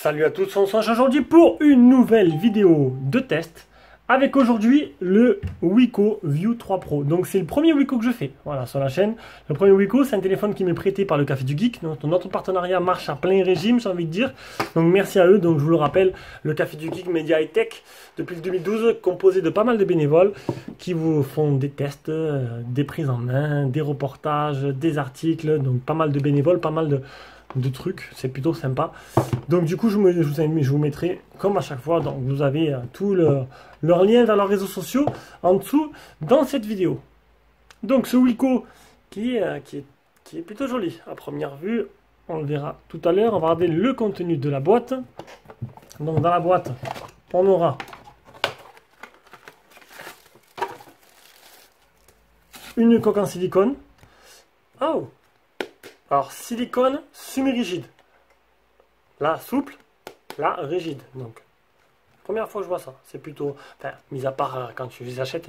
Salut à tous, on se retrouve aujourd'hui pour une nouvelle vidéo de test avec aujourd'hui le Wiko View 3 Pro. Donc c'est le premier Wiko que je fais, voilà, sur la chaîne. Le premier Wiko, c'est un téléphone qui m'est prêté par le Café du Geek. Notre partenariat marche à plein régime, j'ai envie de dire. Donc merci à eux. Donc je vous le rappelle, le Café du Geek Media High Tech depuis le 2012, composé de pas mal de bénévoles qui vous font des tests, des prises en main, des reportages, des articles. Donc pas mal de bénévoles, pas mal de trucs, c'est plutôt sympa. Donc du coup je vous mettrai comme à chaque fois, donc vous avez tous leurs liens vers leurs réseaux sociaux en dessous dans cette vidéo. Donc ce Wiko qui est plutôt joli à première vue, on le verra tout à l'heure. On va regarder le contenu de la boîte. Donc dans la boîte on aura une coque en silicone. Oh, alors silicone semi-rigide. Là souple, là rigide. Donc première fois que je vois ça. C'est plutôt, enfin, mis à part quand tu les achètes.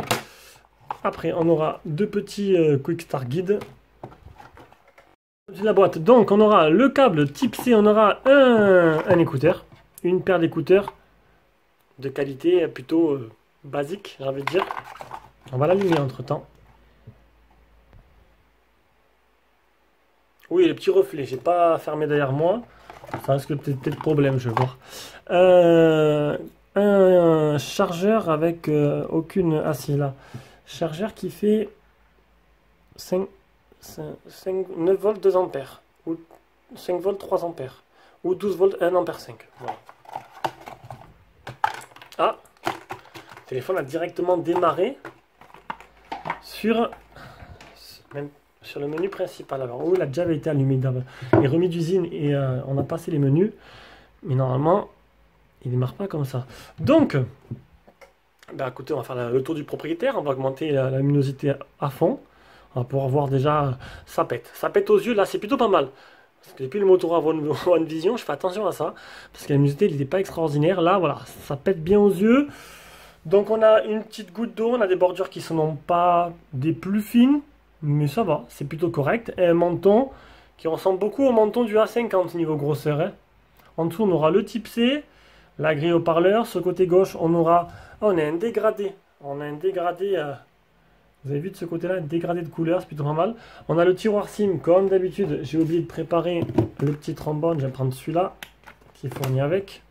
Après on aura deux petits Quick Start Guide de la boîte. Donc on aura le câble type C, on aura un écouteur, une paire d'écouteurs de qualité plutôt basique, j'ai envie de dire. On va l'allumer entre temps. Oui, les petits reflets, j'ai pas fermé derrière moi. Ça risque peut-être problème, je vais voir. Un chargeur avec aucune... Ah si, là. Chargeur qui fait 9 volts 2 ampères. Ou 5 volts 3 ampères. Ou 12 volts 1 ampère 5. Voilà. Ah, le téléphone a directement démarré sur... Même sur le menu principal. Alors, oh, il a déjà été allumé, il est remis d'usine et on a passé les menus, mais normalement il démarre pas comme ça. Donc bah écoutez, on va faire le tour du propriétaire, on va augmenter la luminosité à fond, on va pouvoir voir déjà. Ça pète aux yeux, là c'est plutôt pas mal, parce que depuis le Motorola One Vision je fais attention à ça, parce que la luminosité n'était pas extraordinaire. Là voilà, ça pète bien aux yeux. Donc on a une petite goutte d'eau, on a des bordures qui sont pas des plus fines, mais ça va, c'est plutôt correct. Et un menton qui ressemble beaucoup au menton du A50 niveau grosseur. Hein. En dessous, on aura le type C, la grille haut-parleur. Sur le côté gauche, on aura... Oh, on a un dégradé. On a un dégradé... Vous avez vu de ce côté-là, un dégradé de couleur, c'est plutôt pas mal. On a le tiroir SIM, comme d'habitude. J'ai oublié de préparer le petit trombone. Je vais prendre celui-là, qui est fourni avec.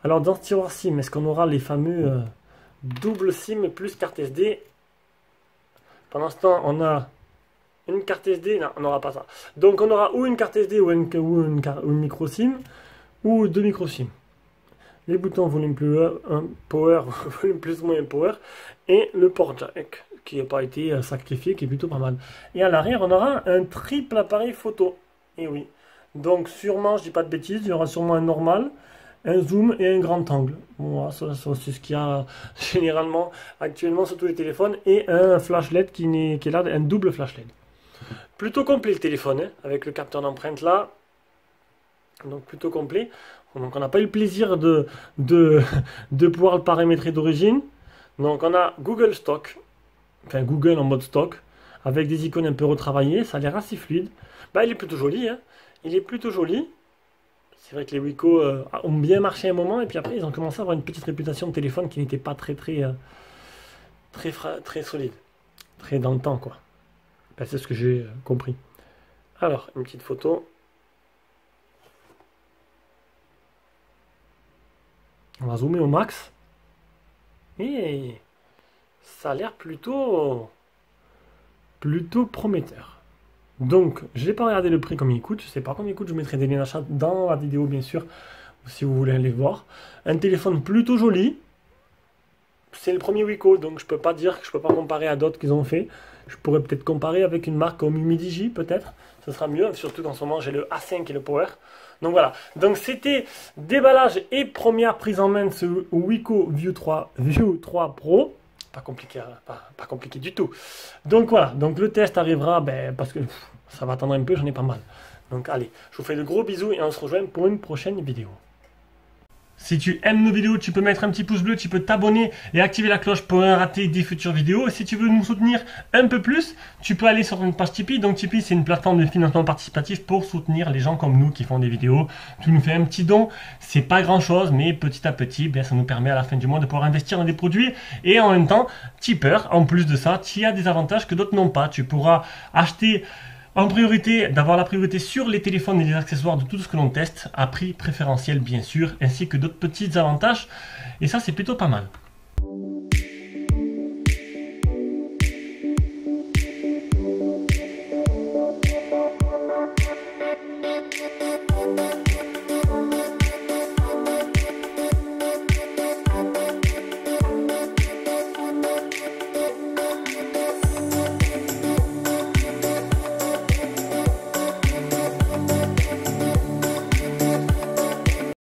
Alors, dans ce tiroir SIM, est-ce qu'on aura les fameux double SIM plus carte SD? Pendant ce temps, on a une carte SD, non, on n'aura pas ça. Donc on aura ou une carte SD ou une micro SIM, ou deux micro SIM. Les boutons volume plus power, volume plus ou moins power, et le port jack, qui n'a pas été sacrifié, qui est plutôt pas mal. Et à l'arrière, on aura un triple appareil photo. Et oui. Donc sûrement, je dis pas de bêtises, il y aura sûrement un normal, un zoom et un grand angle. Bon, ça c'est ce qu'il y a généralement actuellement sur tous les téléphones. Et un flash LED qui est là, un double flash LED. Plutôt complet le téléphone, hein, avec le capteur d'empreinte là. Donc plutôt complet. Donc on n'a pas eu le plaisir de pouvoir le paramétrer d'origine. Donc on a Google Stock, enfin Google en mode stock, avec des icônes un peu retravaillées. Ça a l'air assez fluide. Bah, il est plutôt joli, hein. Il est plutôt joli. C'est vrai que les Wiko ont bien marché un moment, et puis après ils ont commencé à avoir une petite réputation de téléphone qui n'était pas très solide, très dans le temps quoi. Ben, c'est ce que j'ai compris. Alors une petite photo. On va zoomer au max. Et ça a l'air plutôt prometteur. Donc, je n'ai pas regardé le prix comme il coûte. Je ne sais pas combien il coûte. Je mettrai des liens d'achat dans la vidéo, bien sûr, si vous voulez aller voir. Un téléphone plutôt joli. C'est le premier Wiko, donc je peux pas dire que je peux pas comparer à d'autres qu'ils ont fait. Je pourrais peut-être comparer avec une marque comme Humidigi, peut-être. Ce sera mieux, surtout qu'en ce moment, j'ai le A5 et le Power. Donc voilà, donc c'était déballage et première prise en main de ce Wiko View 3 Pro. Pas compliqué, hein, pas compliqué du tout. Donc voilà, donc le test arrivera, parce que ça va attendre un peu, j'en ai pas mal. Donc allez, je vous fais de gros bisous et on se rejoint pour une prochaine vidéo. Si tu aimes nos vidéos, tu peux mettre un petit pouce bleu, tu peux t'abonner et activer la cloche pour ne rater des futures vidéos. Et si tu veux nous soutenir un peu plus, tu peux aller sur une page Tipeee. Donc Tipeee, c'est une plateforme de financement participatif pour soutenir les gens comme nous qui font des vidéos. Tu nous fais un petit don, c'est pas grand chose, mais petit à petit, ça nous permet à la fin du mois de pouvoir investir dans des produits. Et en même temps, tipeur, en plus de ça, tu as des avantages que d'autres n'ont pas. Tu pourras acheter en priorité, d'avoir la priorité sur les téléphones et les accessoires de tout ce que l'on teste, à prix préférentiel bien sûr, ainsi que d'autres petits avantages. Et ça, c'est plutôt pas mal.